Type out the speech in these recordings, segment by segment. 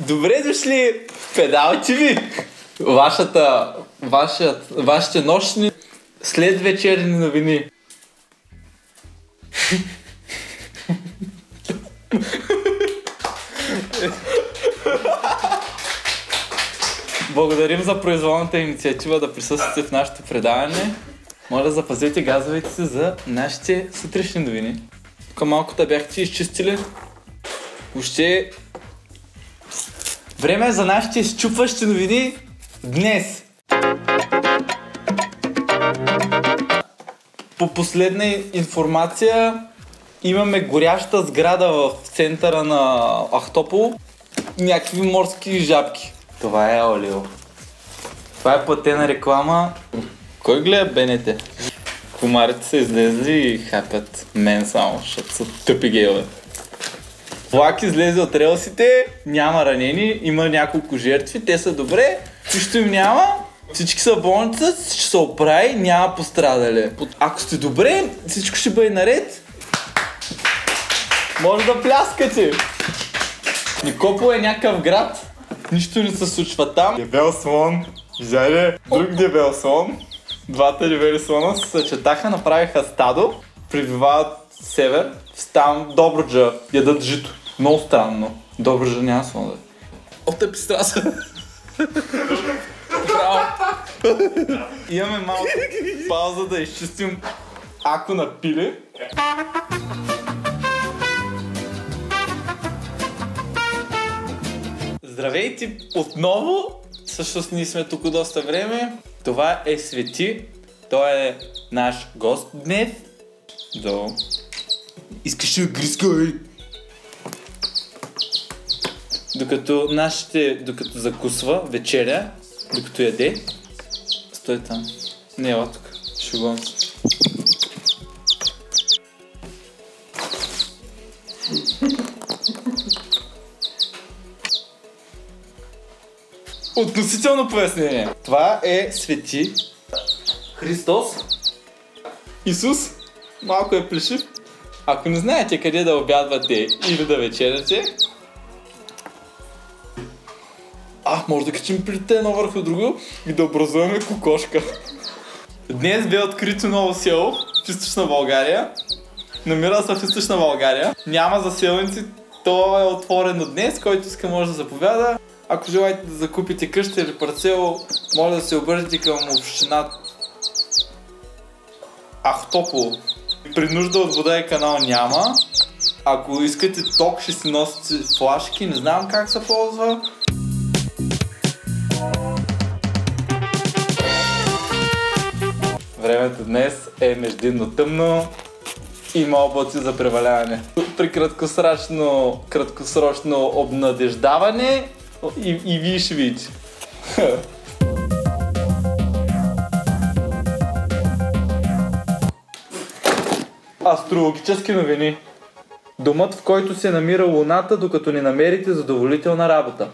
Добре дошли в Педал TV! Вашите нощни след вечерни новини. Благодарим за произволната инициатива да присъствате в нашето предаване. Моля, запазете газовете си за нашите сутрешни новини. Тук малко да бяхте изчистили. Въобще време е за нашите изчупващи новини днес. По последна информация имаме горяща сграда в центъра на Ахтопол. Някакви морски жабки. Това е Олио. Това е платена реклама. Кой гледа БНТ? Комарите са излезли и хапят мен само, защото са тъпи гейове. Влак излезе от релсите, няма ранени, има няколко жертви, те са добре, нищо им няма, всички са в болница, ще се оправи, няма пострадали. Ако сте добре, всичко ще бъде наред. Може да пляскате! Никопол е някакъв град, нищо не се случва там. Дебел слон, жаре, друг дебел слон. Двата дебели слона се съчетаха, направиха стадо, прибивават север, там Добруджа ядат жито. Много странно. Добруджа няма слона. Тъпи страса. Браво. Имаме малко пауза да изчистим ако напили. Здравейте отново! Всъщност ние сме тук доста време. Това е Свети. Той е наш гост днес. Искаш ли грискай? Докато закусва, вечеря, докато яде, стой там. Не, ела тук. Шугувам се. Относително пояснение. Това е Свети. Христос. Исус. Малко е плешив. Ако не знаете къде да обядвате или да вечеряте, може да качим плите едно върху друго и да образуваме кокошка. Днес бе открито ново село в Източна България. Намира се в Източна България. Няма заселници. То е отворено днес. Който иска може да заповяда. Ако желаете да закупите къща или парцел, може да се обърнете към община Ахтопол. При нужда от вода и канал няма. Ако искате ток, ще си носите флашки. Не знам как се ползва. Времето днес е междинно тъмно. Има облаци за преваляване. При краткосрочно обнадеждаване и вие ще видите. Астрологически новини. Домът, в който се намира Луната, докато не намерите задоволителна работа.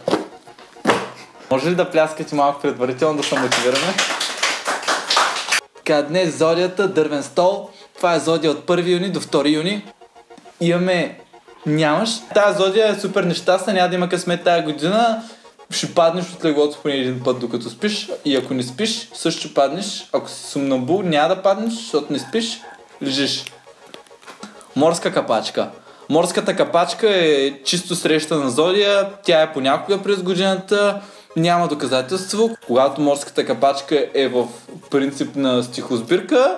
Може ли да пляскате малко предварително да се мотивираме? Така, днес зодията дървен стол. Това е зодия от 1 юни до 2 юни. Имаме нямаш. Тая зодия е супер нещастна, няма да има късмет тая година. Ще паднеш от леглото поне един път докато спиш. И ако не спиш, също ще паднеш. Ако си сумнамбул, няма да паднеш, защото не спиш, лежиш. Морска капачка. Морската капачка е чисто срещана зодия. Тя е понякога през годината. Няма доказателство. Когато морската капачка е в принцип на стихосбирка,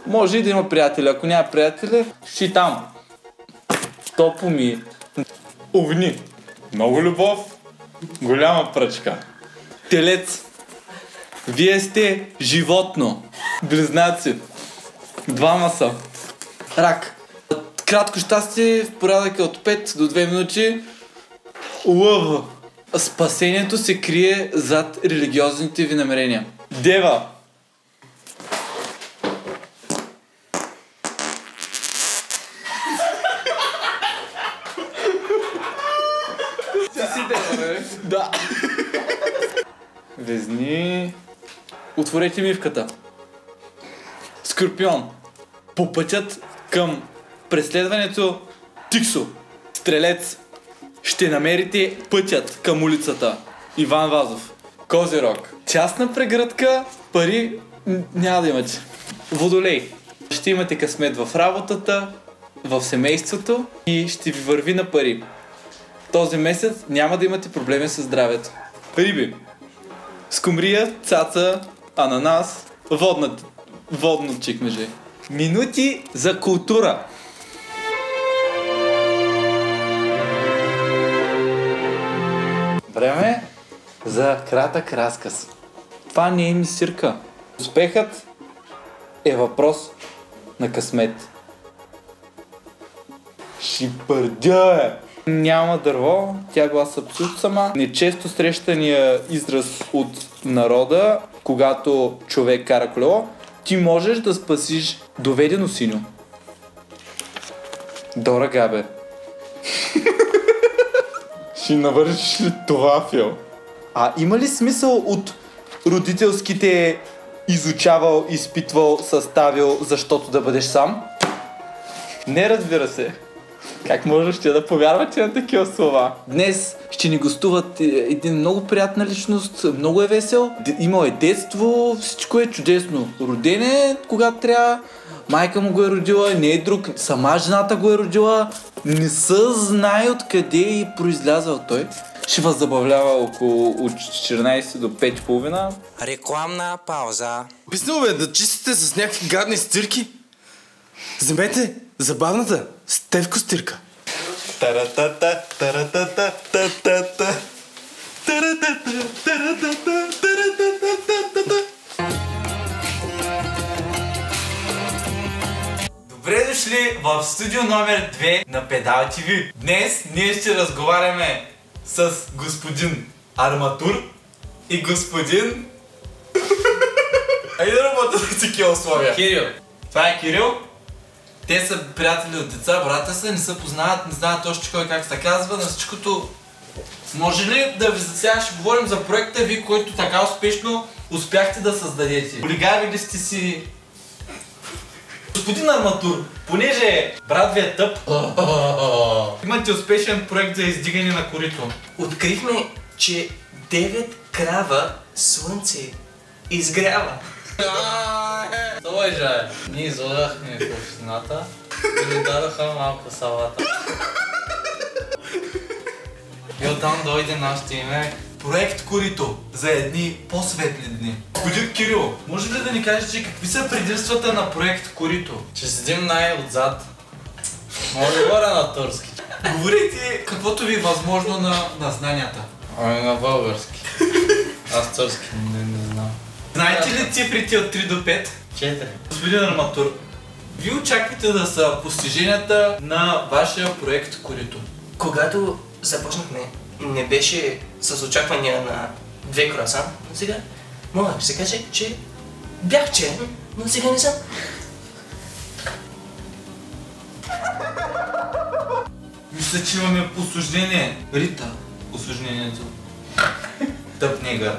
може и да има приятели. Ако няма приятели, ще и там. Топо ми. Овни. Много любов. Голяма пръчка. Телец. Вие сте животно. Близнаци. Двама са. Рак. Кратко щастие в порядъка от 5 до 2 минути. Лъв. Спасението се крие зад религиозните ви намерения. Дева. Ти си дева, бе? Да. Везни. Отворете мивката. Скорпион. По пътят към преследването Тиксо. Стрелец. ще намерите пътят към улицата Иван Вазов. Козирог. Частна прегръдка, пари няма да имате. Водолей. Ще имате късмет в работата, в семейството и ще ви върви на пари. Този месец няма да имате проблеми с здравето. Риби. Скумрия, цаца, ананас, водно чикмеже. Минути за култура. Време за кратък разказ. Това не е мисирка. Успехът е въпрос на късмет. Шипърдя е! Няма дърво, тя гласа абсолютно сама. Нечесто срещания израз от народа, когато човек кара колело, ти можеш да спасиш доведено синьо. Дора Габер. Ще навършиш ли това, Фил? А има ли смисъл от родителските изучавал, изпитвал, съставил, защото да бъдеш сам? Не, разбира се. Как можеш да повярвате на такива слова? Днес ще ни гостуват един много приятна личност, много е весел. Имал е детство, всичко е чудесно. Роден е, когато трябва. Майка му го е родила, не е друг. Сама жената го е родила. Не се знае откъде е произлязал той. Ще въззабавлява около от 14 до 5:30. Рекламна пауза. Писнало бе, да чистите с някакви гадни стирки? Вземете забавната Стевко стирка. Таратата, таратата, таратата. Таратата, таратата, таратата. Добре дошли в студио номер 2 на Педал ТВ. Днес ние ще разговаряме с господин Арматур и господин... Айде да работя за такива условия. Кирил. Това е Кирил. Те са приятели от деца, брата са, не се познават, не знаят още кой как се казва. На всичкото... Може ли да ви сега ще говорим за проекта ви, който така успешно успяхте да създадете? Полигавили сте си... Господин Арматур, понеже брат ви е тъп, имате успешен проект за издигане на корито. Открихме, че 9 крава слънце изгрява. Лъжа е. Ние излагахме в общината и ни дадаха малко салата. И оттам дойде нашето име. Проект Корито за едни по-светли дни. Господин Кирил, може ли да ни кажете какви са предимствата на проект Корито? Ще седим най-отзад. Мога да говоря на турски. Говорите каквото ви е възможно на знанията. Ами на български. Аз турски не знам. Знаете ли цифрите от 3 до 5? 4. Господин Арматур, ви очаквате да са постиженията на вашия проект Корито? Когато започнахме, не беше с очаквания на 2 круасан, но сега мога да се каже, че бях черен, но сега не съм. Мисля, че имаме посложнение. Рита, посложнението. Тъп негър.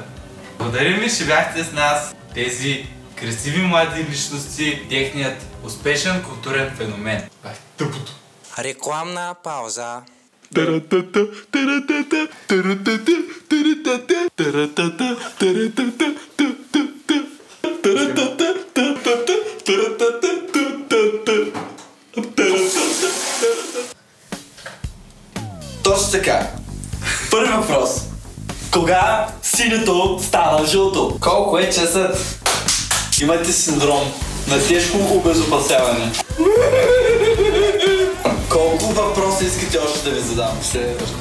Благодарим ви, че бяхте с нас. Тези красиви млади личности, техният успешен културен феномен. Тъпото. Рекламна пауза. Таратата, таратата, таратата, таратата, таратата, таратата, таратата, таратата, таратата, таратата. Точно така. Първи въпрос. Кога синьото става жълто? Колко е часът? Имате синдром на тежко обезопасяване. Колко въпроса искате още да ви задам? Следващо.